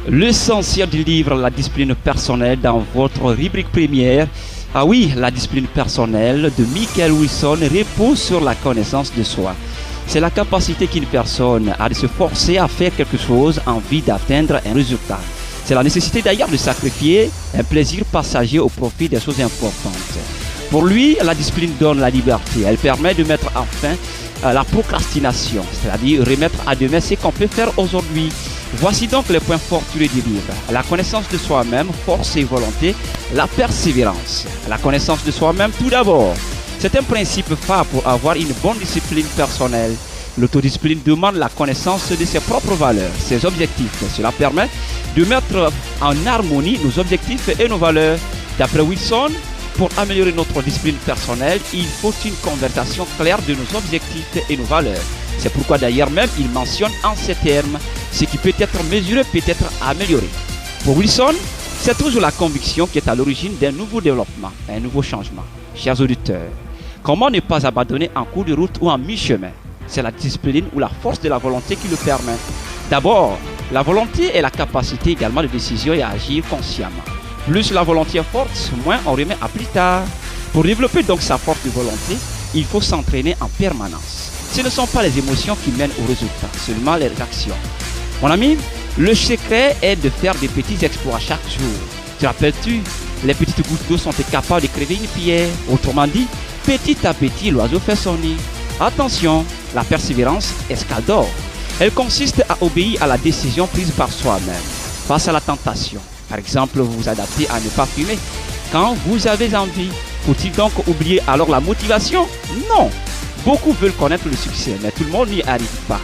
l'essentiel du livre La discipline personnelle dans votre rubrique première. Ah oui, la discipline personnelle de Michael Wilson repose sur la connaissance de soi. C'est la capacité qu'une personne a de se forcer à faire quelque chose en vue d'atteindre un résultat. C'est la nécessité d'ailleurs de sacrifier un plaisir passager au profit des choses importantes. Pour lui, la discipline donne la liberté. Elle permet de mettre à fin la procrastination, c'est-à-dire remettre à demain ce qu'on peut faire aujourd'hui. Voici donc les points fortuits du livre. La connaissance de soi-même, force et volonté, la persévérance. La connaissance de soi-même tout d'abord. C'est un principe phare pour avoir une bonne discipline personnelle. L'autodiscipline demande la connaissance de ses propres valeurs, ses objectifs. Cela permet de mettre en harmonie nos objectifs et nos valeurs. D'après Wilson, pour améliorer notre discipline personnelle, il faut une conversation claire de nos objectifs et nos valeurs. C'est pourquoi d'ailleurs même il mentionne en ces termes, ce qui peut être mesuré peut être amélioré. Pour Wilson, c'est toujours la conviction qui est à l'origine d'un nouveau développement, un nouveau changement. Chers auditeurs, comment ne pas abandonner en cours de route ou en mi-chemin? C'est la discipline ou la force de la volonté qui le permet. D'abord, la volonté est la capacité également de décision et à agir consciemment. Plus la volonté est forte, moins on remet à plus tard. Pour développer donc sa force de volonté, il faut s'entraîner en permanence. Ce ne sont pas les émotions qui mènent au résultat, seulement les actions. Mon ami, le secret est de faire des petits exploits chaque jour. Te rappelles-tu, les petites gouttes d'eau sont capables de crever une pierre. Autrement dit, petit à petit, l'oiseau fait son nid. Attention, la persévérance est ce qu'elle d'or. Elle consiste à obéir à la décision prise par soi-même face à la tentation. Par exemple, vous vous adaptez à ne pas fumer quand vous avez envie. Faut-il donc oublier alors la motivation? Non. Beaucoup veulent connaître le succès, mais tout le monde n'y arrive pas.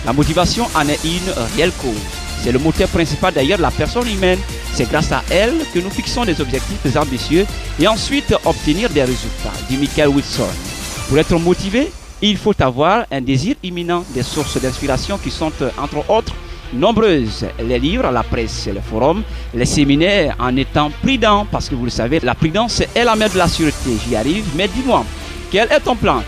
La motivation en est une réelle cause. C'est le moteur principal d'ailleurs de la personne humaine. C'est grâce à elle que nous fixons des objectifs ambitieux et ensuite obtenir des résultats, dit Michael Wilson. Pour être motivé, il faut avoir un désir imminent, des sources d'inspiration qui sont entre autres nombreuses. Les livres, la presse, les forums, les séminaires, en étant prudent, parce que vous le savez, la prudence est la mère de la sûreté. J'y arrive, mais dis-moi, quel est ton plan?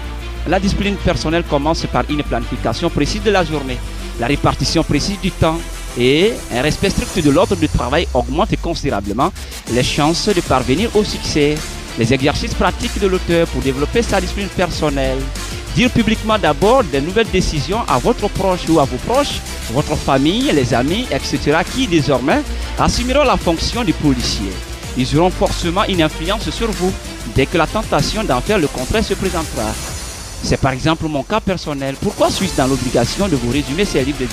La discipline personnelle commence par une planification précise de la journée, la répartition précise du temps et un respect strict de l'ordre du travail augmente considérablement les chances de parvenir au succès. Les exercices pratiques de l'auteur pour développer sa discipline personnelle. Dire publiquement d'abord des nouvelles décisions à votre proche ou à vos proches, votre famille, les amis, etc. qui désormais assumeront la fonction de policier. Ils auront forcément une influence sur vous dès que la tentation d'en faire le contraire se présentera. C'est par exemple mon cas personnel. Pourquoi suis-je dans l'obligation de vous résumer ces livres de vie,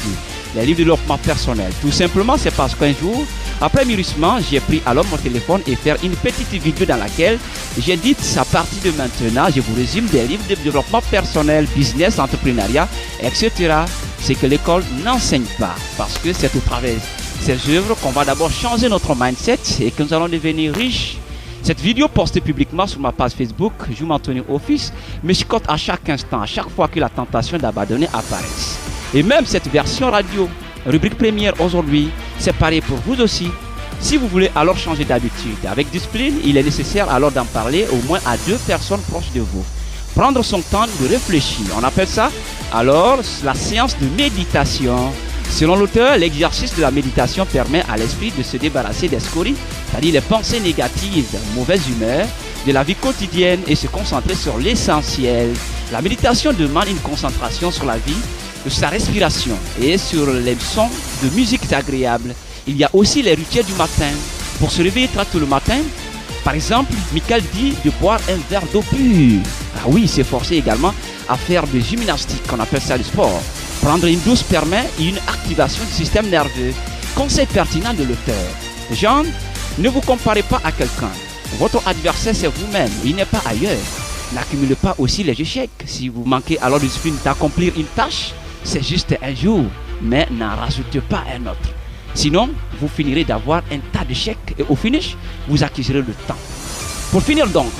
les livres de développement personnel? Tout simplement, c'est parce qu'un jour, après mûrissement, j'ai pris alors mon téléphone et faire une petite vidéo dans laquelle j'ai dit à partir de maintenant, je vous résume des livres de développement personnel, business, entrepreneuriat, etc. C'est que l'école n'enseigne pas parce que c'est au travers de ces œuvres qu'on va d'abord changer notre mindset et que nous allons devenir riches. Cette vidéo postée publiquement sur ma page Facebook, Joum Anthony Office, me chicote à chaque instant, à chaque fois que la tentation d'abandonner apparaît. Et même cette version radio, rubrique première aujourd'hui, c'est pareil pour vous aussi. Si vous voulez alors changer d'habitude avec discipline, il est nécessaire alors d'en parler au moins à 2 personnes proches de vous. Prendre son temps de réfléchir, on appelle ça alors la séance de méditation. Selon l'auteur, l'exercice de la méditation permet à l'esprit de se débarrasser des scories, c'est-à-dire les pensées négatives, mauvaise humeur, de la vie quotidienne et se concentrer sur l'essentiel. La méditation demande une concentration sur la vie, sur sa respiration et sur les sons de musique agréables. Il y a aussi les rituels du matin. Pour se réveiller très tôt le matin, par exemple, Michael dit de boire un verre d'eau pure. Ah oui, s'efforcer également à faire de gymnastique, on appelle ça le sport. Prendre une douce permet une activation du système nerveux. Conseil pertinent de l'auteur. Jean, ne vous comparez pas à quelqu'un. Votre adversaire, c'est vous-même. Il n'est pas ailleurs. N'accumulez pas aussi les échecs. Si vous manquez alors de discipline d'accomplir une tâche, c'est juste un jour. Mais n'en rajoutez pas un autre. Sinon, vous finirez d'avoir un tas d'échecs et au finish, vous acquérirez le temps. Pour finir donc,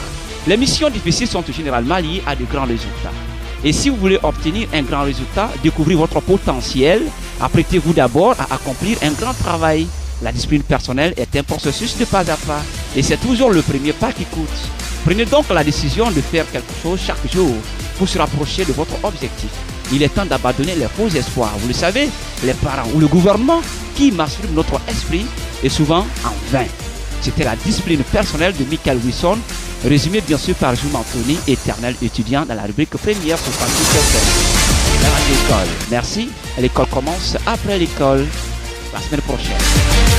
les missions difficiles sont généralement liées à de grands résultats. Et si vous voulez obtenir un grand résultat, découvrez votre potentiel, apprêtez-vous d'abord à accomplir un grand travail. La discipline personnelle est un processus de pas à pas et c'est toujours le premier pas qui coûte. Prenez donc la décision de faire quelque chose chaque jour pour se rapprocher de votre objectif. Il est temps d'abandonner les faux espoirs. Vous le savez, les parents ou le gouvernement qui masturbe notre esprit et souvent en vain. C'était la discipline personnelle de Michael Wilson, résumé bien sûr par Jim Anthony, éternel étudiant dans la rubrique première sur Francis FM. L'école. Merci. L'école commence après l'école la semaine prochaine.